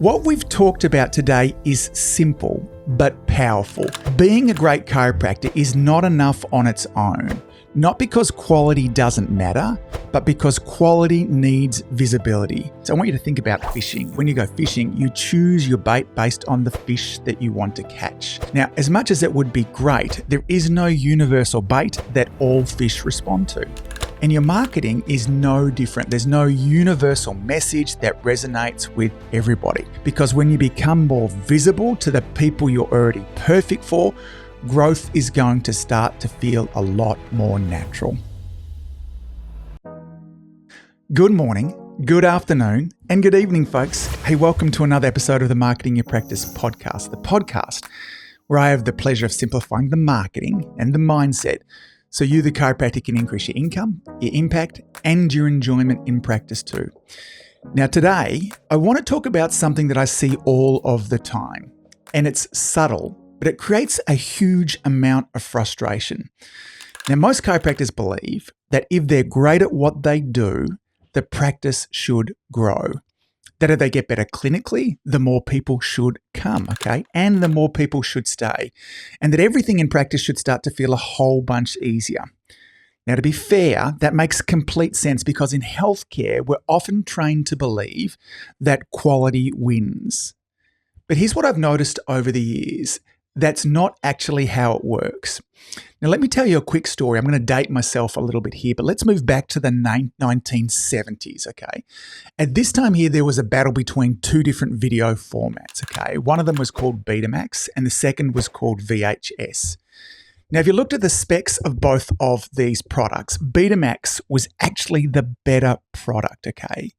What we've talked about today is simple but powerful. Being a great chiropractor is not enough on its own, not because quality doesn't matter, but because quality needs visibility. So I want you to think about fishing. When you go fishing, you choose your bait based on the fish that you want to catch. Now, as much as it would be great, there is no universal bait that all fish respond to. And your marketing is no different. There's no universal message that resonates with everybody. Because when you become more visible to the people you're already perfect for, growth is going to start to feel a lot more natural. Good morning, good afternoon, and good evening, folks. Hey, welcome to another episode of the Marketing Your Practice podcast, the podcast where I have the pleasure of simplifying the marketing and the mindset so you, the chiropractor, can increase your income, your impact, and your enjoyment in practice too. Now today, I want to talk about something that I see all of the time, and it's subtle, but it creates a huge amount of frustration. Now, most chiropractors believe that if they're great at what they do, the practice should grow. That if they get better clinically, the more people should come, okay? And the more people should stay. And that everything in practice should start to feel a whole bunch easier. Now, to be fair, that makes complete sense because in healthcare, we're often trained to believe that quality wins. But here's what I've noticed over the years. That's not actually how it works. Now, let me tell you a quick story. I'm going to date myself a little bit here, but let's move back to the 1970s, okay? At this time here, there was a battle between two different video formats, okay? One of them was called Betamax, and the second was called VHS. Now, if you looked at the specs of both of these products, Betamax was actually the better product, okay?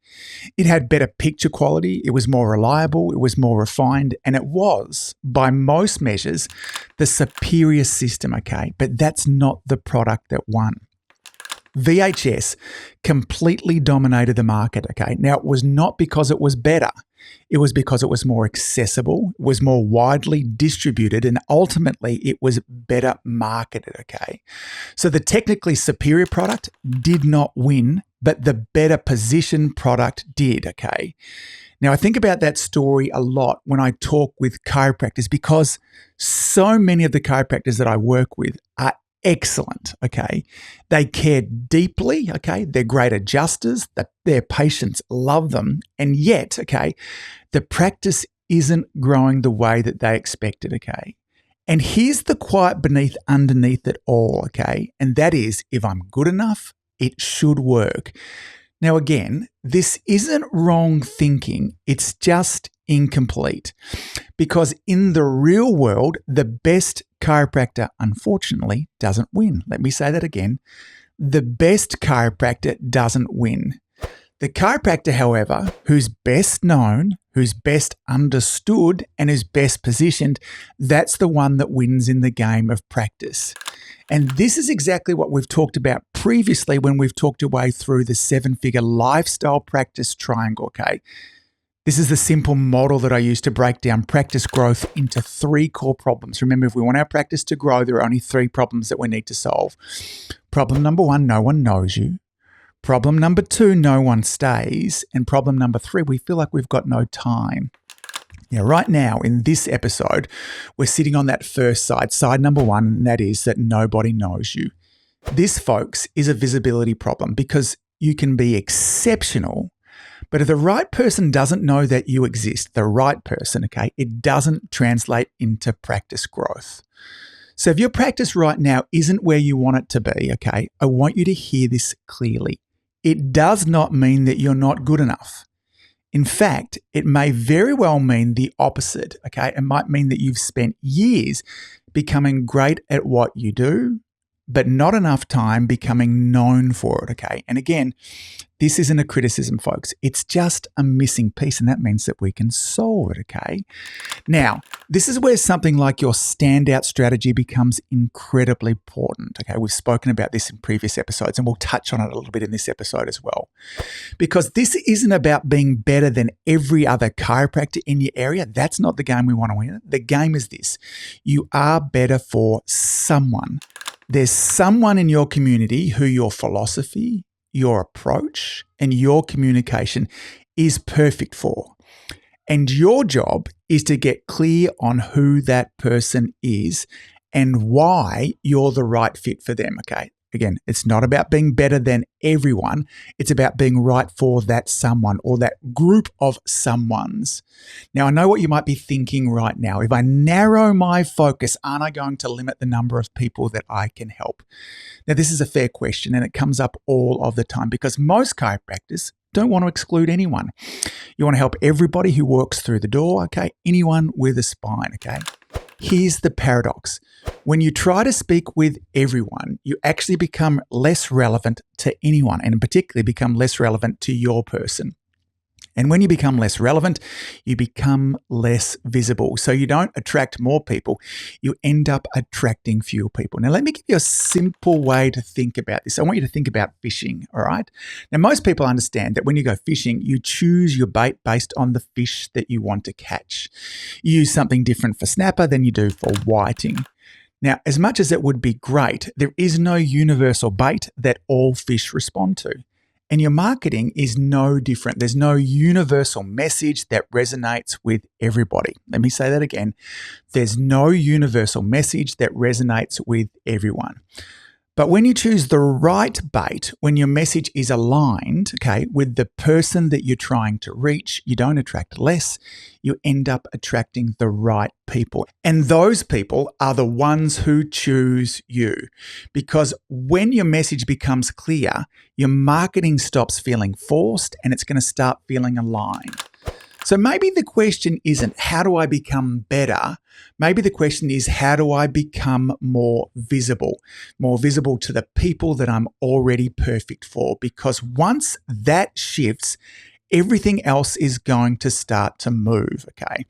It had better picture quality, it was more reliable, it was more refined, and it was, by most measures, the superior system, okay? But that's not the product that won. VHS completely dominated the market, okay? Now, it was not because it was better. It was because it was more accessible, it was more widely distributed, and ultimately it was better marketed, okay? So the technically superior product did not win, but the better positioned product did, okay? Now, I think about that story a lot when I talk with chiropractors because so many of the chiropractors that I work with are excellent, okay? They care deeply, okay? They're great adjusters, their patients love them, and yet, okay, the practice isn't growing the way that they expected, okay? And here's the quiet underneath it all, okay? And that is, if I'm good enough, it should work. Now, again, this isn't wrong thinking. It's just incomplete. Because in the real world, the best chiropractor, unfortunately, doesn't win. Let me say that again. The best chiropractor doesn't win. The chiropractor, however, who's best known, who's best understood, and who's best positioned, that's the one that wins in the game of practice. And this is exactly what we've talked about previously when we've talked our way through the 7-figure lifestyle practice triangle, okay? This is the simple model that I use to break down practice growth into 3 core problems. Remember, if we want our practice to grow, there are only 3 problems that we need to solve. Problem number 1, no one knows you. Problem number 2, no one stays. And problem number 3, we feel like we've got no time. Now, right now in this episode, we're sitting on that first side number 1, and that is that nobody knows you. This, folks, is a visibility problem because you can be exceptional, but if the right person doesn't know that you exist, the right person, okay, it doesn't translate into practice growth. So if your practice right now isn't where you want it to be, okay, I want you to hear this clearly. It does not mean that you're not good enough. In fact, it may very well mean the opposite, okay? It might mean that you've spent years becoming great at what you do, but not enough time becoming known for it, okay? And again, this isn't a criticism, folks. It's just a missing piece, and that means that we can solve it, okay? Now, this is where something like your standout strategy becomes incredibly important, okay? We've spoken about this in previous episodes, and we'll touch on it a little bit in this episode as well. Because this isn't about being better than every other chiropractor in your area. That's not the game we want to win. The game is this. You are better for someone. There's someone in your community who your philosophy, your approach, and your communication is perfect for. And your job is to get clear on who that person is and why you're the right fit for them, okay? Again, it's not about being better than everyone. It's about being right for that someone or that group of someones. Now, I know what you might be thinking right now. If I narrow my focus, aren't I going to limit the number of people that I can help? Now, this is a fair question, and it comes up all of the time because most chiropractors don't want to exclude anyone. You want to help everybody who walks through the door, okay? Anyone with a spine, okay? Here's the paradox. When you try to speak with everyone, you actually become less relevant to anyone, and particularly become less relevant to your person. And when you become less relevant, you become less visible. So you don't attract more people, you end up attracting fewer people. Now, let me give you a simple way to think about this. I want you to think about fishing, all right? Now, most people understand that when you go fishing, you choose your bait based on the fish that you want to catch. You use something different for snapper than you do for whiting. Now, as much as it would be great, there is no universal bait that all fish respond to. And your marketing is no different. There's no universal message that resonates with everybody. Let me say that again. There's no universal message that resonates with everyone. But when you choose the right bait, when your message is aligned, okay, with the person that you're trying to reach, you don't attract less, you end up attracting the right people. And those people are the ones who choose you. Because when your message becomes clear, your marketing stops feeling forced and it's going to start feeling aligned. So maybe the question isn't, how do I become better? Maybe the question is, how do I become more visible to the people that I'm already perfect for? Because once that shifts, everything else is going to start to move, okay?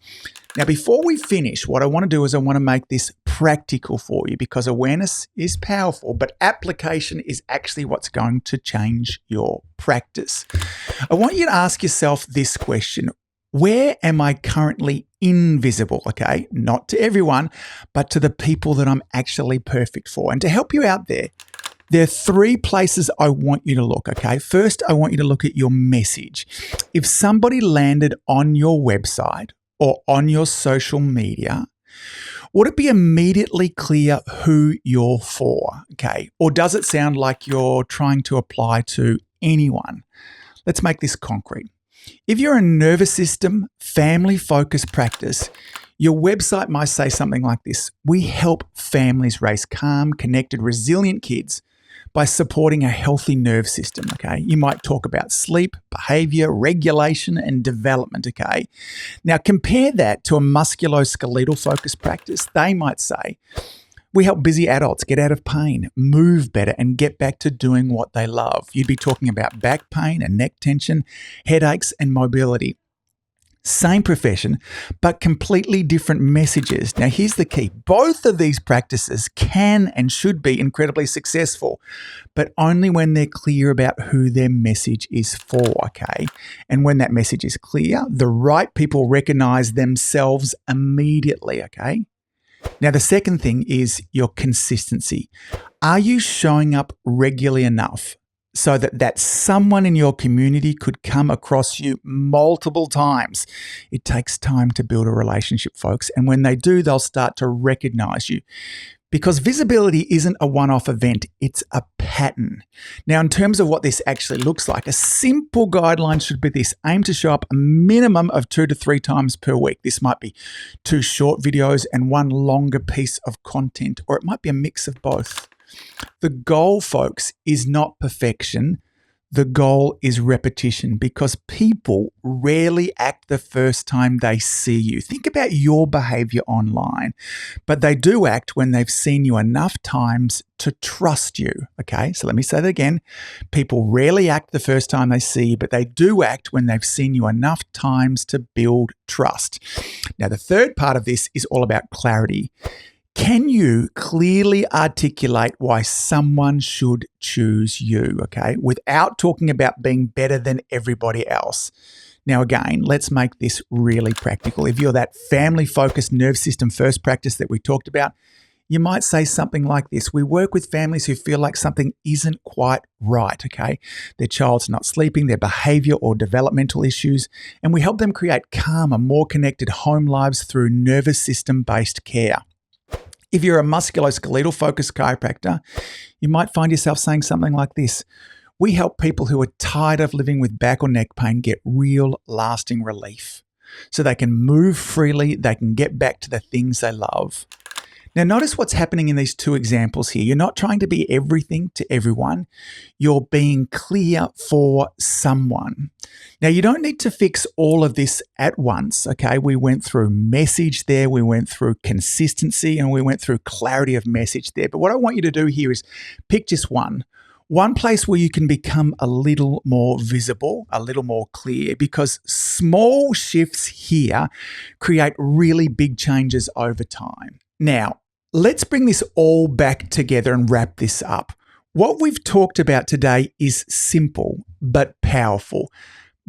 Now, before we finish, what I want to do is I want to make this practical for you because awareness is powerful, but application is actually what's going to change your practice. I want you to ask yourself this question. Where am I currently invisible? Okay, not to everyone, but to the people that I'm actually perfect for. And to help you out there are 3 places I want you to look, okay? First, I want you to look at your message. If somebody landed on your website or on your social media, would it be immediately clear who you're for, okay? Or does it sound like you're trying to apply to anyone? Let's make this concrete. If you're a nervous system, family-focused practice, your website might say something like this. We help families raise calm, connected, resilient kids by supporting a healthy nerve system, okay? You might talk about sleep, behavior, regulation, and development, okay? Now, compare that to a musculoskeletal focused practice. They might say, we help busy adults get out of pain, move better, and get back to doing what they love. You'd be talking about back pain and neck tension, headaches, and mobility. Same profession, but completely different messages. Now, here's the key. Both of these practices can and should be incredibly successful, but only when they're clear about who their message is for, okay? And when that message is clear, the right people recognize themselves immediately, okay? Now, the second thing is your consistency. Are you showing up regularly enough so that someone in your community could come across you multiple times? It takes time to build a relationship, folks. And when they do, they'll start to recognize you. Because visibility isn't a one-off event, it's a pattern. Now, in terms of what this actually looks like, a simple guideline should be this. Aim to show up a minimum of 2 to 3 times per week. This might be 2 short videos and 1 longer piece of content, or it might be a mix of both. The goal, folks, is not perfection. The goal is repetition because people rarely act the first time they see you. Think about your behavior online, but they do act when they've seen you enough times to trust you. Okay, so let me say that again. People rarely act the first time they see you, but they do act when they've seen you enough times to build trust. Now, the third part of this is all about clarity. Can you clearly articulate why someone should choose you, okay, without talking about being better than everybody else? Now, again, let's make this really practical. If you're that family-focused nerve system first practice that we talked about, You might say something like this: we work with families who feel like something isn't quite right, okay? Their child's not sleeping, their behavior or developmental issues, and we help them create calmer, more connected home lives through nervous system-based care. If you're a musculoskeletal focused chiropractor, you might find yourself saying something like this: we help people who are tired of living with back or neck pain get real, lasting relief so they can move freely, they can get back to the things they love. Now, notice what's happening in these two examples here. You're not trying to be everything to everyone. You're being clear for someone. Now, you don't need to fix all of this at once, okay? We went through message there, we went through consistency, and we went through clarity of message there. But what I want you to do here is pick just one place where you can become a little more visible, a little more clear, because small shifts here create really big changes over time. Now, let's bring this all back together and wrap this up. What we've talked about today is simple but powerful.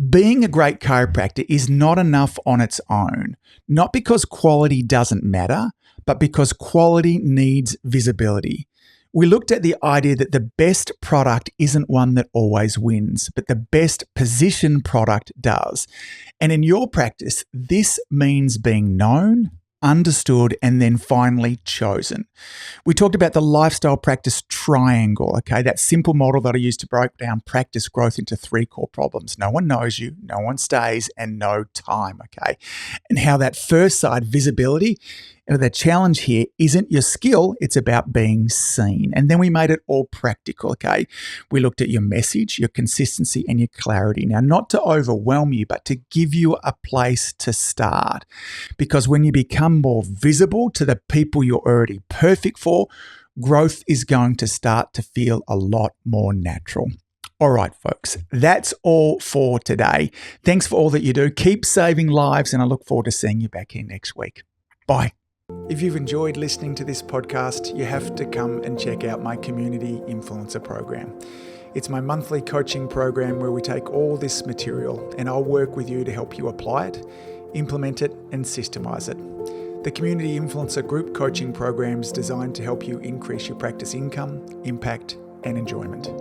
Being a great chiropractor is not enough on its own, not because quality doesn't matter, but because quality needs visibility. We looked at the idea that the best product isn't one that always wins, but the best positioned product does. And in your practice, this means being known, understood, and then finally chosen. We talked about the lifestyle practice triangle, okay? That simple model that I use to break down practice growth into three core problems: no one knows you, no one stays, and no time, okay? And how that first side, visibility, the challenge here isn't your skill, it's about being seen. And then we made it all practical, okay? We looked at your message, your consistency, and your clarity. Now, not to overwhelm you, but to give you a place to start. Because when you become more visible to the people you're already perfect for, growth is going to start to feel a lot more natural. All right, folks, that's all for today. Thanks for all that you do. Keep saving lives, and I look forward to seeing you back here next week. Bye. If you've enjoyed listening to this podcast, you have to come and check out my Community Influencer program. It's my monthly coaching program where we take all this material and I'll work with you to help you apply it, implement it, and systemize it. The Community Influencer Group Coaching Program is designed to help you increase your practice income, impact, and enjoyment.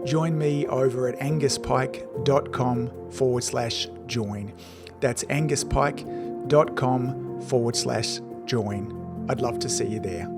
Join me over at anguspyke.com/join. That's anguspyke.com/join. I'd love to see you there.